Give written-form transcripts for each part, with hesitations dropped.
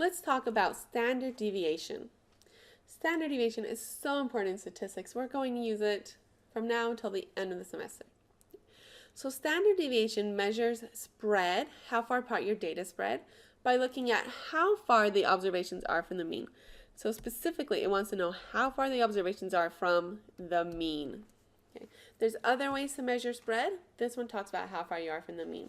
let's talk about standard deviation. Standard deviation is so important in statistics. We're going to use it from now until the end of the semester. So standard deviation measures spread, how far apart your data spread, by looking at how far the observations are from the mean. So specifically, it wants to know how far the observations are from the mean. Okay. There's other ways to measure spread. This one talks about how far you are from the mean.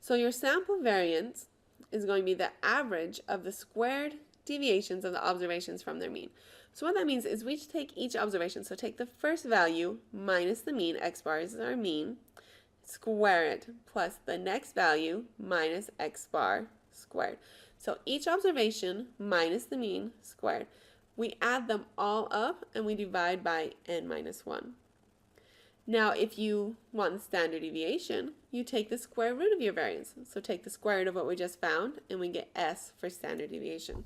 So your sample variance is going to be the average of the squared deviations of the observations from their mean. So what that means is we take each observation, so take the first value minus the mean, x bar is our mean, square it, plus the next value minus x bar squared. So each observation minus the mean squared. We add them all up and we divide by n minus 1. Now if you want the standard deviation, you take the square root of your variance. So take the square root of what we just found and we get s for standard deviation.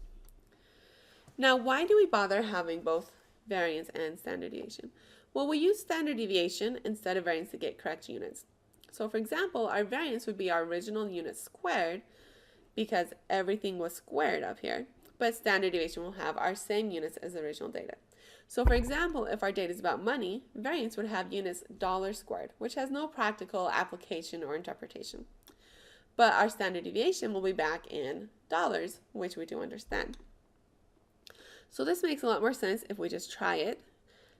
Now, why do we bother having both variance and standard deviation? Well, we use standard deviation instead of variance to get correct units. So, for example, our variance would be our original unit squared because everything was squared up here, but standard deviation will have our same units as the original data. So, for example, if our data is about money, variance would have units dollar squared, which has no practical application or interpretation. But our standard deviation will be back in dollars, which we do understand. So this makes a lot more sense if we just try it.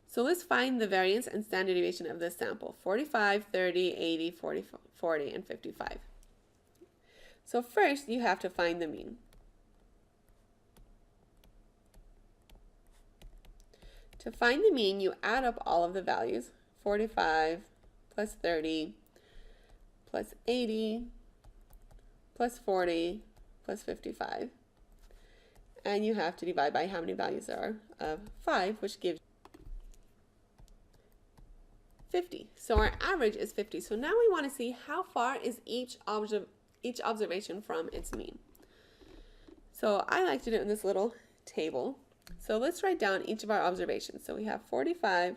So let's find the variance and standard deviation of this sample, 45, 30, 80, 40, and 55. So first you have to find the mean. To find the mean, you add up all of the values, 45 plus 30 plus 80 plus 40 plus 55. And you have to divide by how many values there are of 5, which gives 50. So our average is 50. So now we want to see how far is each observation from its mean. So I like to do it in this little table. So let's write down each of our observations. So we have 45,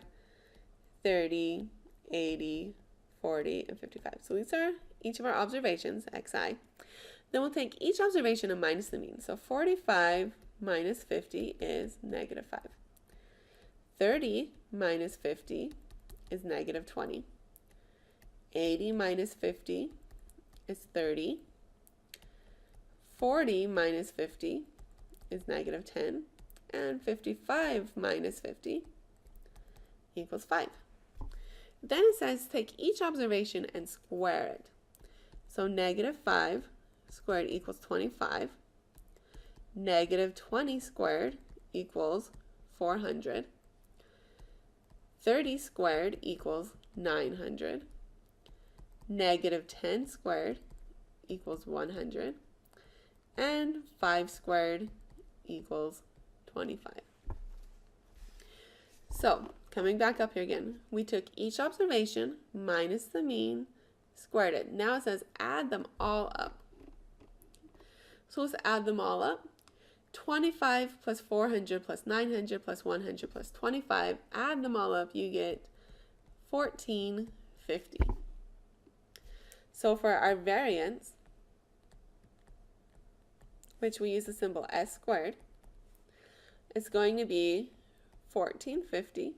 30, 80, 40, and 55. So these are each of our observations, xi. Then we'll take each observation and minus the mean. So 45 minus 50 is negative 5. 30 minus 50 is negative 20. 80 minus 50 is 30. 40 minus 50 is negative 10. And 55 minus 50 equals 5. Then it says take each observation and square it. So negative 5 squared equals 25. Negative 20 squared equals 400. 30 squared equals 900. Negative 10 squared equals 100. And 5 squared equals 25. So, coming back up here again, we took each observation minus the mean, squared it. Now it says add them all up. So let's add them all up. 25 plus 400 plus 900 plus 100 plus 25. Add them all up, you get 1450. So for our variance, which we use the symbol s squared, it's going to be 1450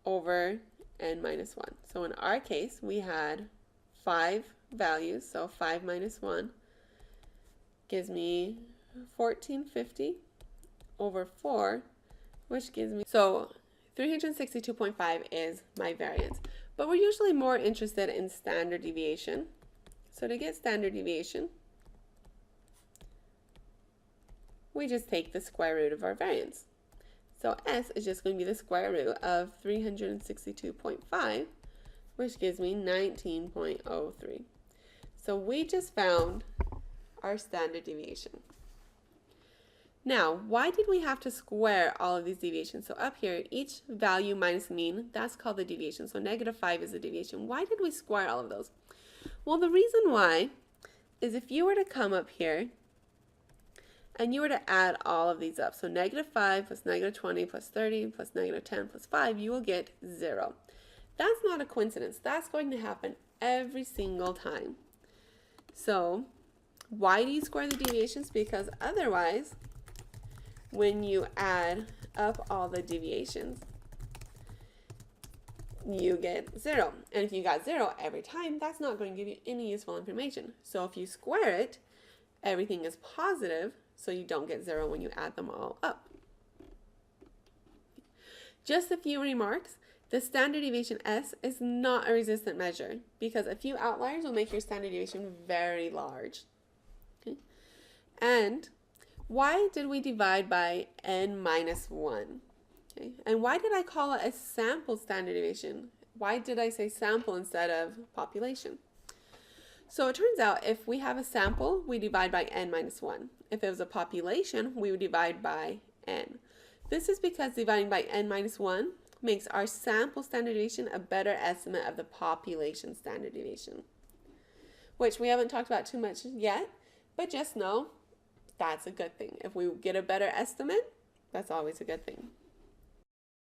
over n minus 1. So in our case, we had 5 values, so 5 minus 1 gives me 1450 over 4, which gives me, so 362.5 is my variance. But we're usually more interested in standard deviation. So to get standard deviation, we just take the square root of our variance. So s is just going to be the square root of 362.5, which gives me 19.03. So we just found our standard deviation. Now, why did we have to square all of these deviations? So up here, each value minus mean, that's called the deviation. So negative 5 is the deviation. Why did we square all of those? Well, the reason why is if you were to come up here and you were to add all of these up, so negative 5 plus negative 20 plus 30 plus negative 10 plus 5, you will get 0. That's not a coincidence. That's going to happen every single time. So Why do you square the deviations? Because otherwise, when you add up all the deviations, you get 0. And if you got 0 every time, that's not going to give you any useful information. So if you square it, everything is positive, so you don't get 0 when you add them all up. Just a few remarks. The standard deviation S is not a resistant measure because a few outliers will make your standard deviation very large. Okay? And why did we divide by n minus 1? Okay? And why did I call it a sample standard deviation? Why did I say sample instead of population? So it turns out if we have a sample, we divide by n minus 1. If it was a population, we would divide by n. This is because dividing by n minus 1 makes our sample standard deviation a better estimate of the population standard deviation, which we haven't talked about too much yet, but just know that's a good thing. If we get a better estimate, that's always a good thing.